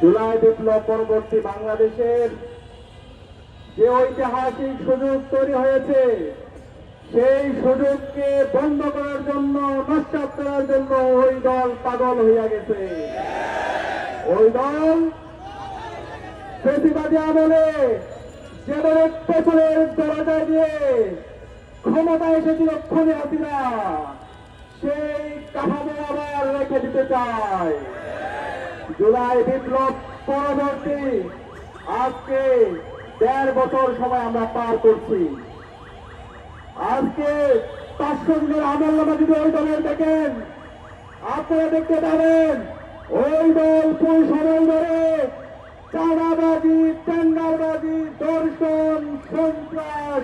জুলাই বিপ্লব পরবর্তী বাংলাদেশের যে ঐতিহাসিক সুযোগ তৈরি হয়েছে, সেই সুযোগকে বন্ধ করার জন্য, নষ্ট করার জন্য ওই দল পাগল হইয়া গেছে। ওই দল ফ্যাসিবাদী আমলে যেভাবে পেছনের দরজা দিয়ে ক্ষমতা এসেছিল খুনি হাসিনা, সেই কাঠামো আবার রেখে দিতে চায়। জুলাই বিপ্লব পরবর্তী আজকে ১.৫ বছর সময় আমরা পার করছি। আজকে ৫০০ দিনের আমলনামা যদি ওই দলের দেখেন, আপনারা দেখতে পাবেন ওই দল পুরো সময় ধরে চাঁদাবাজি, টেন্ডারবাজি, ধর্ষণ, সন্ত্রাস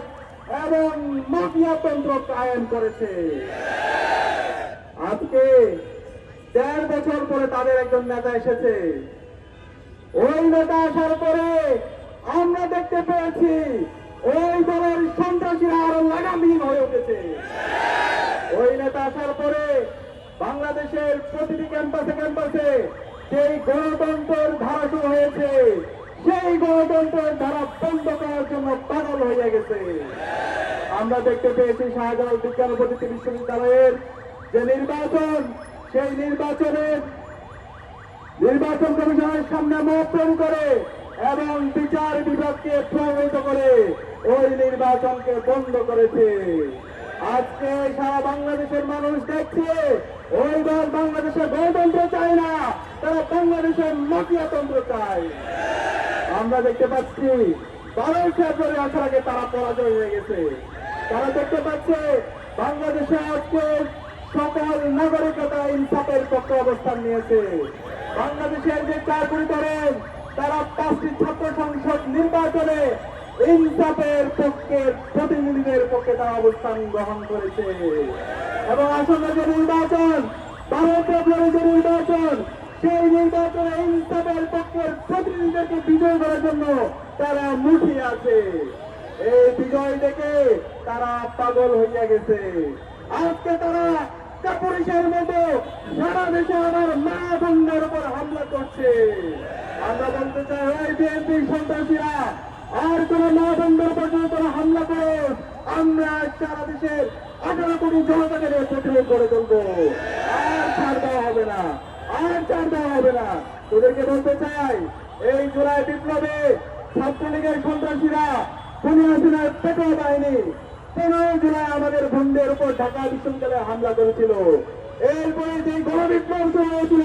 এবং মাফিয়াতন্ত্র কায়েম করেছে। আজকে ১.৫ বছর পরে তাদের একজন নেতা এসেছে। ওই নেতা আসার পরে আমরা দেখতে পেয়েছি ওই দলের সন্ত্রাসীরা আরো লাগামহীন হয়ে উঠেছে। ওই নেতা আসার পরে বাংলাদেশের প্রতিটি ক্যাম্পাসে ক্যাম্পাসে সেই গণতন্ত্রের ধারা শুরু হয়েছে, সেই গণতন্ত্রের ধারা বন্ধ করার জন্য পাগল হয়ে গেছে। আমরা দেখতে পেয়েছি শাহজালাল বিজ্ঞান ও প্রযুক্তি বিশ্ববিদ্যালয়ের যে নির্বাচন, সেই নির্বাচন কমিশনের সামনে মতন করে এবং বিচার বিভাগকে প্রভাবিত করে ওই নির্বাচনকে বন্ধ করেছে। আজকে সারা বাংলাদেশের মানুষ দেখছে ওই দল বাংলাদেশের গণতন্ত্র চায় না, তারা বাংলাদেশের মাফিয়াতন্ত্র চায়। আমরা দেখতে পাচ্ছি ১২ ফেব্রুয়ারি আসার আগে তারা পরাজয় হয়ে গেছে। তারা দেখতে পাচ্ছে বাংলাদেশে আজকে সকল নাগরিকতা ইনসাফের পক্ষে অবস্থান নিয়েছে। বাংলাদেশের যে ৪ কোটি তরুণ, তারা ৫টি ছাত্র সংসদ নির্বাচনে ইনসাফের পক্ষে, প্রতিনিধিদের পক্ষে তারা অবস্থান গ্রহণ করেছে। এবং আসন্ন যে নির্বাচন, ১২ ফেব্রুয়ারি যে নির্বাচন, সেই নির্বাচনে ইনসাফের পক্ষের প্রতিনিধিদেরকে বিজয় করার জন্য তারা মুখিয়ে আছে। এই বিজয় দেখে তারা পাগল হইয়া গেছে। আজকে তারা কাপুরুষের মতো সারা দেশে আমার মা বোনদের উপর হামলা করছে। আমরা বলতে চাই, ওই বিএনপি সন্ত্রাসীরা আর কোন মা বোনদের উপর যদি তারা হামলা করে, আমরা সারা দেশের ১৮ কোটি জনতাকে প্রতিরোধ করে তুলবো। আর ছাড় দেওয়া হবে না, আর ছাড় দেওয়া হবে না। তোদেরকে বলতে চাই, এই জুলাই বিপ্লবে ছাত্রলীগের সন্ত্রাসীরা খুনি হাসিনার পেটোয়া বাহিনী ১৫ জুলাই আমাদের বোনদের উপর ঢাকা বিশ্ববিদ্যালয়ে হামলা করেছিল। এরপরে যে গণবিপ্লব শুরু হয়েছিল,